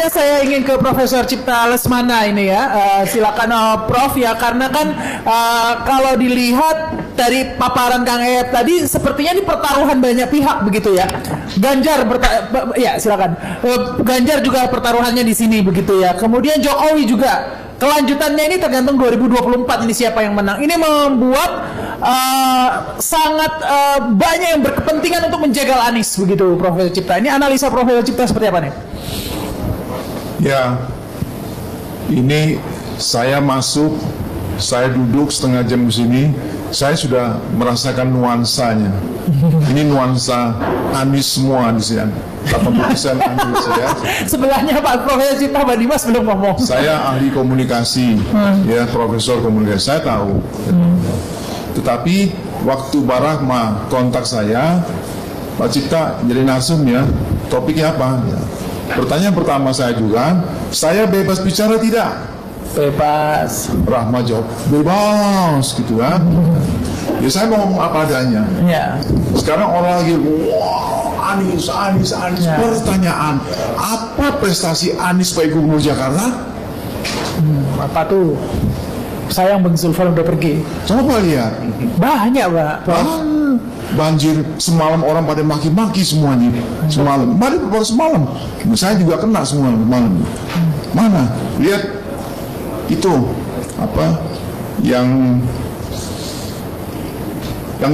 selanjutnya saya ingin ke Profesor Cipta Lesmana ini ya. Silakan Prof ya, karena kan kalau dilihat dari paparan Kang Ep tadi sepertinya ini pertaruhan banyak pihak begitu ya. Ganjar ya silakan. Ganjar juga pertaruhannya di sini begitu ya. Kemudian Jokowi juga. Kelanjutannya ini tergantung 2024 ini siapa yang menang. Ini membuat sangat banyak yang berkepentingan untuk menjegal Anies begitu, Profesor Cipta. Ini analisa Profesor Cipta seperti apa nih? Ya, ini saya masuk, saya duduk setengah jam di sini, saya sudah merasakan nuansanya. Ini nuansa Anies semua di sini. 80% Anies ya. Sebelahnya Pak Profesor Cipta, Pak Dimas belum ngomong. Saya ahli komunikasi, ya profesor komunikasi, saya tahu. Tetapi waktu Barahma kontak saya, Pak Cipta jadi narsum ya, topiknya apa? Ya. Pertanyaan pertama saya juga, saya bebas bicara tidak? Bebas. Rahma jawab, bebas gitu kan. Ya saya mau ngomong apa adanya. Ya. Sekarang orang lagi, wah Anies. Ya. Pertanyaan, apa prestasi Anies sebagai Gubernur Jakarta? Apa tuh? Sayang Bang Zulfan udah pergi. Coba lihat. Banyak Pak. Banjir semalam orang pada maki-maki semuanya. Semalam, baru semalam. Saya juga kena semua malam. Mana? Lihat itu apa? Yang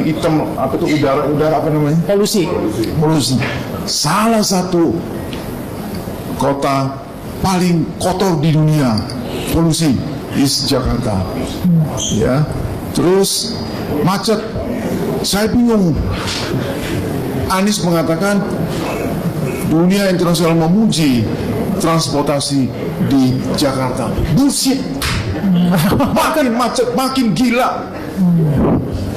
hitam apa tuh udara apa namanya? Polusi. Salah satu kota paling kotor di dunia polusi is Jakarta. Ya. Terus macet. Saya bingung. Anies mengatakan dunia internasional memuji transportasi di Jakarta. Bullshit. Makin macet, makin gila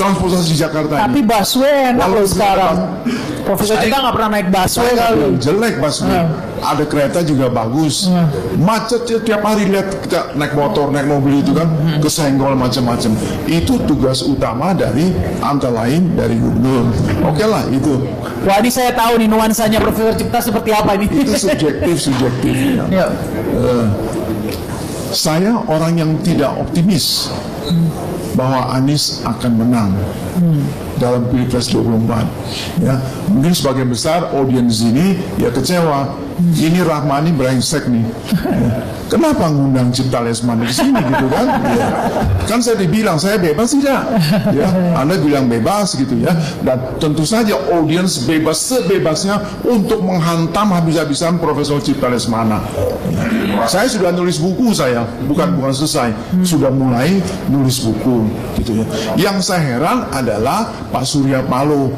transportasi di Jakarta. Tapi busway enak loh sekarang. Profesor Cipta nggak pernah naik busway kali. Jelek busway. Ada kereta juga bagus. Macet tiap hari, lihat kita naik motor, naik mobil itu kan kesenggol macam-macam. Itu tugas utama dari antara lain dari gubernur. Oke lah itu. Wah, ini saya tahu nih nuansanya Profesor Cipta seperti apa ini. Itu subjektif. Ya. Saya orang yang tidak optimis bahwa Anies akan menang dalam Pilpres 24. Ya, mungkin sebagian besar audiens ini ya kecewa. Ini Rahmani brengsek nih. Ya. Kenapa ngundang Cipta Lesmana di sini gitu kan? Ya. Kan saya dibilang saya bebas tidak? Ya, Anda bilang bebas gitu ya. Dan tentu saja audiens bebas sebebasnya untuk menghantam habis-habisan Profesor Cipta Lesmana. Ya. Saya sudah nulis buku saya, bukan selesai, sudah mulai nulis buku gitu ya. Yang saya heran adalah Pak Surya Paloh.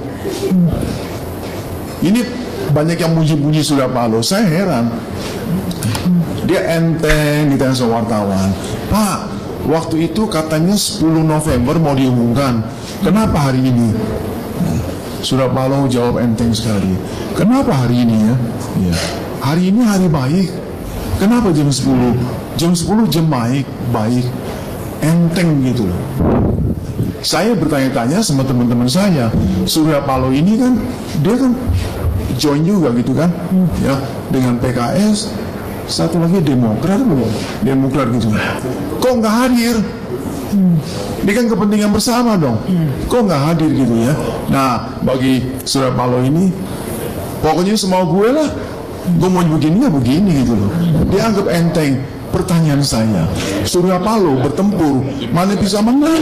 Ini banyak yang muji-muji Surya Paloh. Saya heran. Dia enteng ditanya sama wartawan. Pak, waktu itu katanya 10 November mau diumumkan. Kenapa hari ini? Surya Paloh jawab enteng sekali. Kenapa hari ini ya? Ya. Hari ini hari baik. Kenapa jam 10? Jam 10 jam baik. Enteng gitu loh. Saya bertanya-tanya sama teman-teman saya, Surya Paloh ini kan dia kan join juga gitu kan, ya dengan PKS, satu lagi Demokrat gitu. Kok nggak hadir? Ini kan kepentingan bersama dong. Kok nggak hadir gitu ya? Nah, bagi Surya Paloh ini, pokoknya semau gue lah. Gue mau begini ya begini gitu loh. Dia anggap enteng. Pertanyaan saya, Surya Paloh bertempur, mana bisa menang?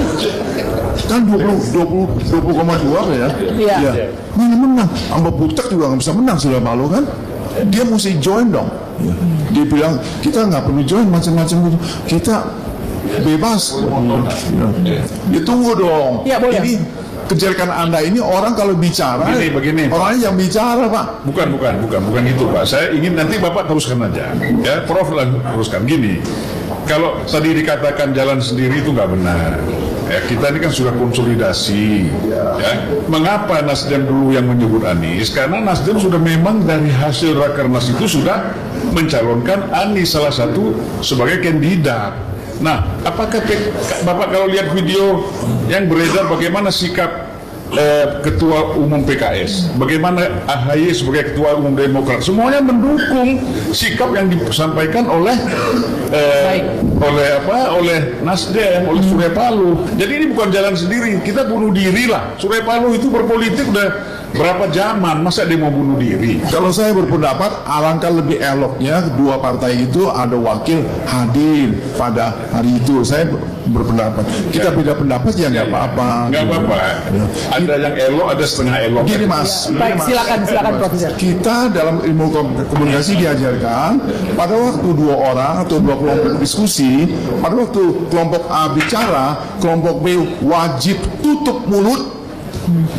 Kan 20,2 ya? Iya. Mana menang? Amba Butek juga nggak bisa menang Surya Paloh kan? Dia mesti join dong. Ya. Dia bilang kita nggak perlu join macam-macam gitu. Kita bebas. Ya tunggu dong. Ya, boleh. Ini kejelekan Anda ini orang kalau bicara, begini, orangnya yang bicara Pak. Bukan gitu Pak. Saya ingin nanti Bapak teruskan aja. Ya, Prof teruskan gini. Kalau tadi dikatakan jalan sendiri itu nggak benar. Ya, kita ini kan sudah konsolidasi. Ya. Mengapa Nasdem dulu yang menyebut Anies? Karena Nasdem sudah memang dari hasil Rakernas itu sudah mencalonkan Anies salah satu sebagai kandidat. Nah, apakah Bapak kalau lihat video yang beredar bagaimana sikap Ketua Umum PKS, bagaimana AHY sebagai Ketua Umum Demokrat, semuanya mendukung sikap yang disampaikan oleh Nasdem, oleh Surya Paloh. Jadi ini bukan jalan sendiri, kita bunuh diri lah. Surya Paloh itu berpolitik udah berapa zaman, masa dia mau bunuh diri? Kalau saya berpendapat alangkah lebih eloknya kedua partai itu ada wakil hadir pada hari itu. Saya berpendapat kita beda pendapat ya nggak apa-apa. Nggak apa-apa. Ada yang elok, ada setengah elok. Gini mas, Baik, silakan Profesor. kita dalam ilmu komunikasi diajarkan pada waktu dua orang atau dua kelompok diskusi, pada waktu kelompok A bicara, kelompok B wajib tutup mulut,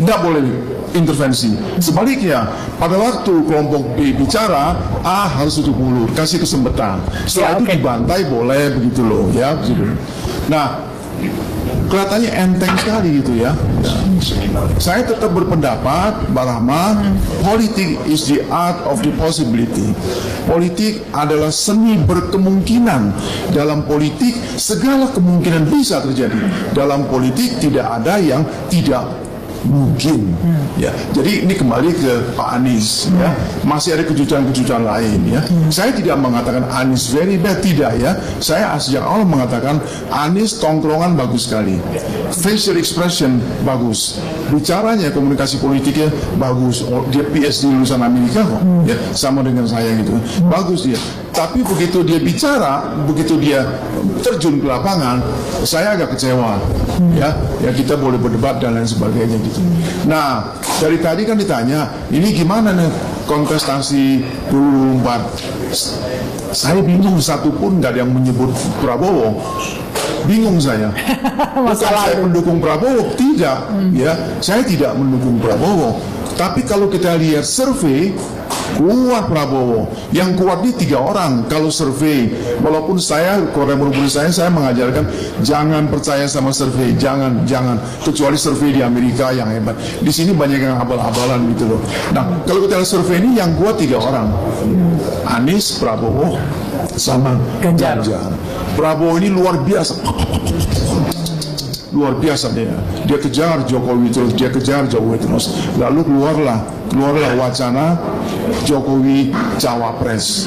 nggak boleh intervensi. Sebaliknya, pada waktu kelompok B bicara, A harus tutup mulut, kasih kesempatan. Setelah itu dibantai boleh begitu loh, ya. Begitu. Nah, kelihatannya enteng sekali gitu ya. Saya tetap berpendapat, Mbak Rahma, politik is the art of the possibility. Politik adalah seni berkemungkinan. Dalam politik segala kemungkinan bisa terjadi. Dalam politik tidak ada yang tidak mungkin. Ya, jadi ini kembali ke Pak Anies. Ya, masih ada kejutan-kejutan lain. Ya, saya tidak mengatakan Anies very bad, tidak ya. Saya sejak awal mengatakan Anies tongkrongan bagus sekali, facial expression bagus, bicaranya komunikasi politiknya bagus. Oh, dia PhD lulusan Amerika kok, ya, sama dengan saya gitu, bagus dia. Tapi begitu dia bicara, begitu dia terjun ke lapangan, saya agak kecewa. Ya, kita boleh berdebat dan lain sebagainya gitu. Nah, dari tadi kan ditanya, ini gimana nih kontestasi 2024? Saya bingung, satu pun nggak ada yang menyebut Prabowo. Bingung saya. Bukan saya mendukung Prabowo, tidak. Ya, saya tidak mendukung Prabowo. Tapi kalau kita lihat survei, kuat Prabowo. Yang kuat di 3 orang kalau survei. Walaupun saya, korea saya mengajarkan jangan percaya sama survei, jangan. Kecuali survei di Amerika yang hebat. Di sini banyak yang abal-abalan gitu loh. Nah, kalau kita lihat survei ini yang kuat 3 orang. Anies, Prabowo, sama Ganjar. Prabowo ini luar biasa. Luar biasa dia kejar Jokowi terus, lalu keluarlah wacana Jokowi cawapres.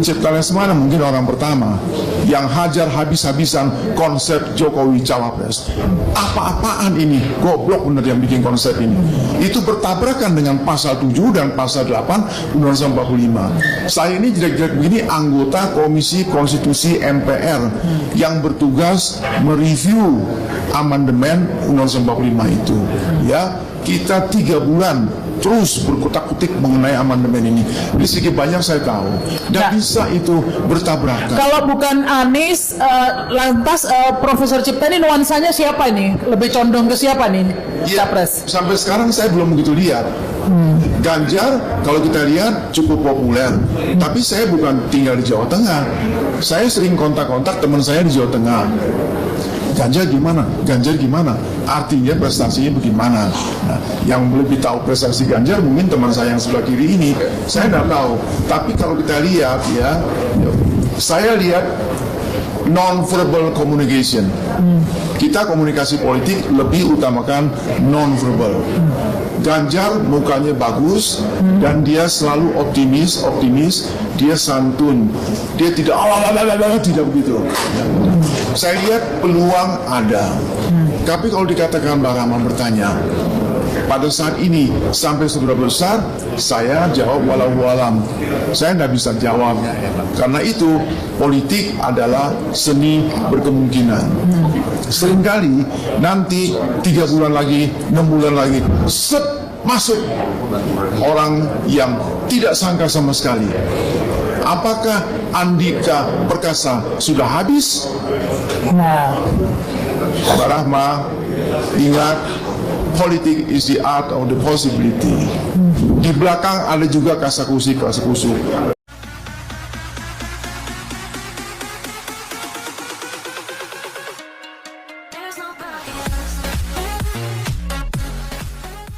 Cipta Lesmana mungkin orang pertama yang hajar habis-habisan konsep Jokowi cawapres. Apa-apaan ini, goblok bener yang bikin konsep ini. Itu bertabrakan dengan pasal 7 dan pasal 8 Undang-Undang 45. Saya ini jelek-jelek begini anggota Komisi Konstitusi MPR yang bertugas mereview amandemen Undang-Undang 45 itu. Ya, kita 3 bulan terus berkutak-kutik mengenai amandemen ini. Jadi sedikit banyak saya tahu. Dan bisa itu bertabrakan. Kalau bukan Anies, lantas Profesor Cipta ini nuansanya siapa nih? Lebih condong ke siapa nih? Capres. Sampai sekarang saya belum begitu lihat. Ganjar kalau kita lihat cukup populer. Tapi saya bukan tinggal di Jawa Tengah. Saya sering kontak-kontak teman saya di Jawa Tengah. Ganjar gimana? Artinya prestasinya bagaimana? Nah, yang lebih tahu prestasi Ganjar mungkin teman saya yang sebelah kiri ini. Saya tidak tahu. Tapi kalau kita lihat ya, saya lihat non-verbal communication. Kita komunikasi politik lebih utamakan non-verbal. Ganjar mukanya bagus dan dia selalu optimis, dia santun, dia tidak tidak begitu. Saya lihat peluang ada. Tapi kalau dikatakan Mbak Rahman bertanya, pada saat ini sampai seberapa besar, saya jawab walau alam. Saya tidak bisa jawab. Karena itu politik adalah seni berkemungkinan. Seringkali nanti 3 bulan lagi, 6 bulan lagi, masuk orang yang tidak sangka sama sekali. Apakah Andika Perkasa sudah habis? Nah, Mbak Rahma, ingat, politik is the art of the possibility. Di belakang ada juga kasakusi.